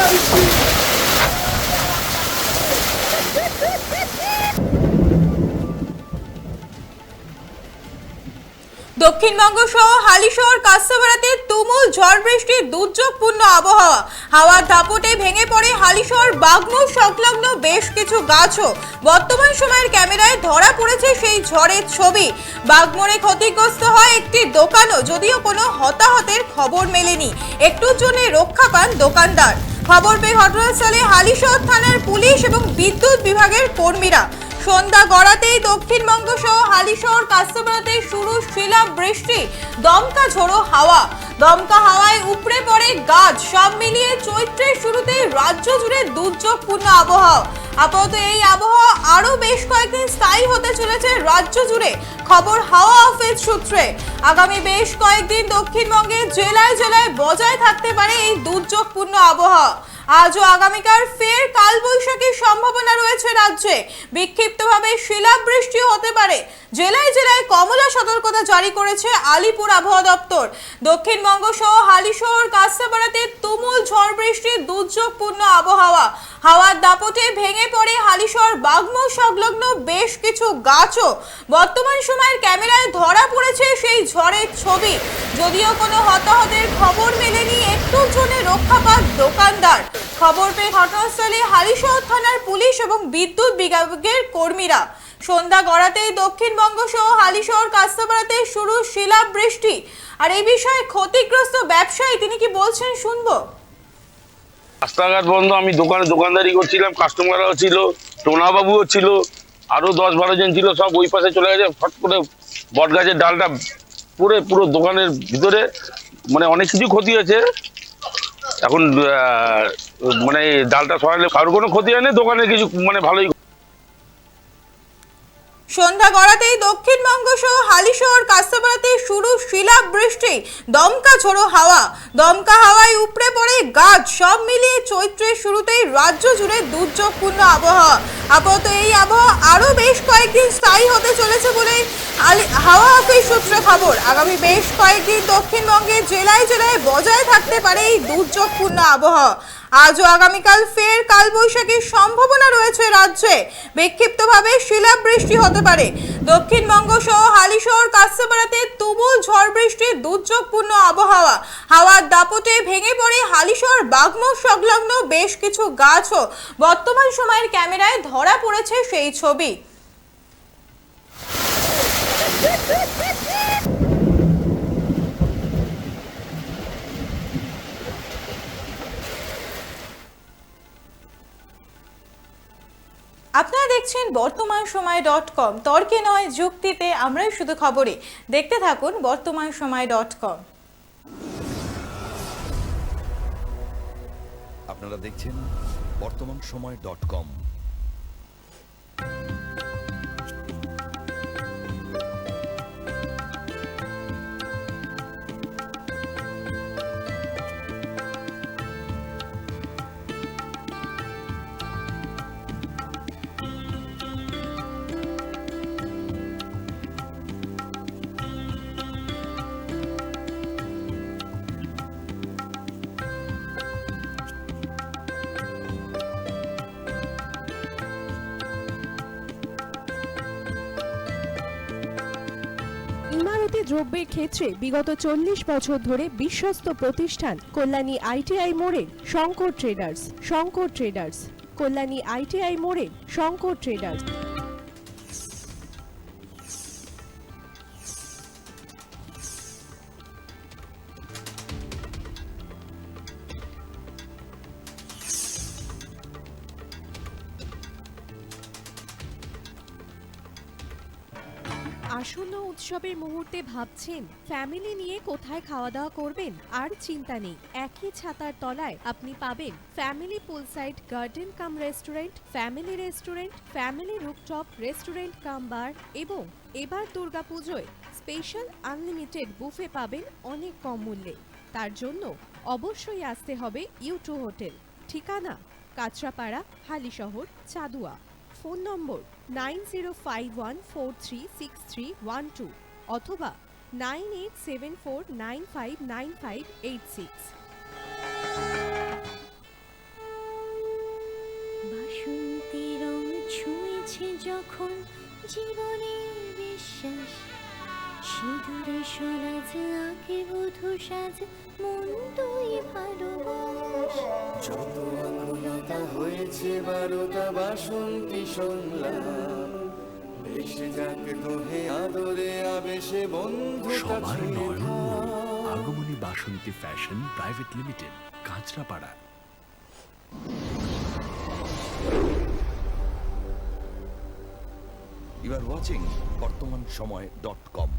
দক্ষিণবঙ্গ সহ হালিশহর কাঁসাপাড়াতে তুমুল ঝড় বৃষ্টির দুর্যোগপূর্ণ আবহাওয়া। হাওয়ার দাপটে ভেঙে পড়ে হালিশহর বাগমোড় সংলগ্ন বেশ কিছু গাছও। বর্তমান সময়ের ক্যামেরায় ধরা পড়েছে সেই ঝড়ের ছবি। বাগমোড়ে ক্ষতিগ্রস্ত হয় একটি দোকানও, যদিও কোনো হতাহতের খবর মেলেনি। একটুর জন্য রক্ষা পান দোকানদার। খবর পেয়ে ঘটনাস্থলে হালিশহর থানার পুলিশ এবং বিদ্যুৎ বিভাগের কর্মীরা। সন্ধ্যা গড়াতেই দক্ষিণবঙ্গ সহ হালিশহর কাঁসাপাড়াতে শুরু শিলা বৃষ্টি, দমকা ঝোড়ো হাওয়া। দমকা হাওয়ায় উপড়ে পড়ে গাছ, সব মিলিয়ে চৈত্রের শুরুতেই রাজ্য জুড়ে দুর্যোগপূর্ণ আবহাওয়া। আপাতত এই আবহাওয়া আরো বেশ কয়েকদিন স্থায়ী হতে চলেছে রাজ্য জুড়ে, খবর হাওয়া অফিস সূত্রে। আগামী বেশ কয়েকদিন দক্ষিণবঙ্গে জেলায় জেলায় বজায় থাকতে পারে এই দুর্যোগপূর্ণ আবহাওয়া। আজ ও আগামীকাল ফের কালবৈশাখীর সম্ভাবনা রয়েছে রাজ্যে। বিক্ষিপ্তভাবে শিলাবৃষ্টি হতে পারে। জেলায় জেলায় কমলা সতর্কতা জারি করেছে আলিপুর আবহাওয়া দপ্তর। দক্ষিণবঙ্গ সহ হালিশহর কাঁসাপাড়াতে তুমুল ঝড় বৃষ্টির দুর্যোগপূর্ণ আবহাওয়া। হাওয়ার দাপটে ভেঙে পড়ে হালিশহর বাগমোড় সংলগ্ন বেশ কিছু গাছও। বর্তমান সময়ের ক্যামেরায় ধরা পড়েছে সেই ঝড়ের ছবি। যদিও কোনো হতাহতের খবর মেলেনি, একটুর জন্য রক্ষা পান দোকানদার। খবর পেয়ে ঘটনাস্থলে হালিশহর থানার পুলিশ এবং বিদ্যুৎ বিভাগের কর্মীরা। সন্ধ্যা গড়াতেই দক্ষিণবঙ্গ সহ হালিশহর কাঁসাপাড়াতে শুরু শিলাবৃষ্টি। আর এই বিষয়ে ক্ষতিগ্রস্ত ব্যবসায়ী তিনি কি বলছেন শুনবো। রাস্তাঘাট বন্ধ, আমি দোকানদারি করছিলাম, কাস্টমাররাও ছিল, টোনাবাবুও ছিল, আরো 10-12 জন ছিল, সব ওই পাশে চলে গেছে। ফট করে বট গাছের ডালটা পুরো দোকানের ভিতরে, মানে অনেক কিছু ক্ষতি হয়েছে। এখন মানে ডালটা সরালে কারোর কোনো ক্ষতি হয়নি, দোকানের কিছু মানে ভালোই। সন্ধ্যা গড়াতেই দক্ষিণবঙ্গ সহ হালিশহর কাঁসাপাড়াতে শুরু শিলাবৃষ্টি, দমকা ঝোড়ো হাওয়া। দমকা হাওয়ায় উপড়ে পড়ে গাছ, সব মিলিয়ে চৈত্রের শুরুতেই রাজ্য জুড়ে দুর্যোগপূর্ণ আবহাওয়া। আপাতত এই আবহাওয়া আরো বেশ কয়েকদিন স্থায়ী হতে চলেছে বলে হাওয়া অফিস সূত্রে খবর। আগামী বেশ কয়েকদিন দক্ষিণবঙ্গের জেলায় জেলায় বজায় থাকতে পারে এই দুর্যোগপূর্ণ আবহাওয়া। আজ ও আগামীকাল ফের কালবৈশাখীর সম্ভাবনা রয়েছে রাজ্যে। বিক্ষিপ্তভাবে শিলাবৃষ্টি হতে পারে। দক্ষিণবঙ্গ সহ হালিশহর কাঁসাপাড়াতে তুমুল ঝড় বৃষ্টির দুর্যোগপূর্ণ আবহাওয়া। হাওয়ার দাপটে ভেঙে পড়ে হালিশহর বাগমোড় সংলগ্ন বেশ কিছু গাছও। বর্তমান সময়ের ক্যামেরায় ধরা পড়েছে সেই ছবি। আপনারা দেখছেন বর্তমান সময় .com। তর্কে নয়, যুক্তিতে, আমরাই শুধু খবরে। দেখতে থাকুন বর্তমান সময় .com। আপনারা দেখছেন বর্তমান সময় .com। ইমারতি দ্রব্যের ক্ষেত্রে বিগত 40 বছর ধরে বিশ্বস্ত প্রতিষ্ঠান কল্যাণী ITI মোড়ের শঙ্কর ট্রেডার্স। কল্যাণী ITI মোড়ের শঙ্কর ট্রেডার্স। আসন্ন উৎসবের মুহূর্তে ভাবছেন ফ্যামিলি নিয়ে কোথায় খাওয়া দাওয়া করবেন? আর চিন্তা নেই, একই ছাতার তলায় আপনি পাবেন family poolside garden cum restaurant, family rooftop restaurant cum bar এবং এবার দুর্গাপুজোয় স্পেশাল আনলিমিটেড বুফে পাবেন অনেক কম মূল্যে। তার জন্য অবশ্যই আসতে হবে U2 হোটেল। ঠিকানা কাঁচরাপাড়া, হালিশহর, চাদুয়া। ফোন নম্বর 9051436312 অথবা 9874959586। যখন জীবনের বিশ্বাস, সিঁদুরে সোনাজ আঁকে বধূ সাজ, মন তুই ভালোবাস। যত আকুলতা হয়েছে বারোটা বাসন্তী সংলাপ, ভেসে যাক তোহে আদরে আবেশে বন্ধু সবার Nayan Agamani Basanti fashion private limited, Kanchrapara. You are watching বর্তমান সময়.com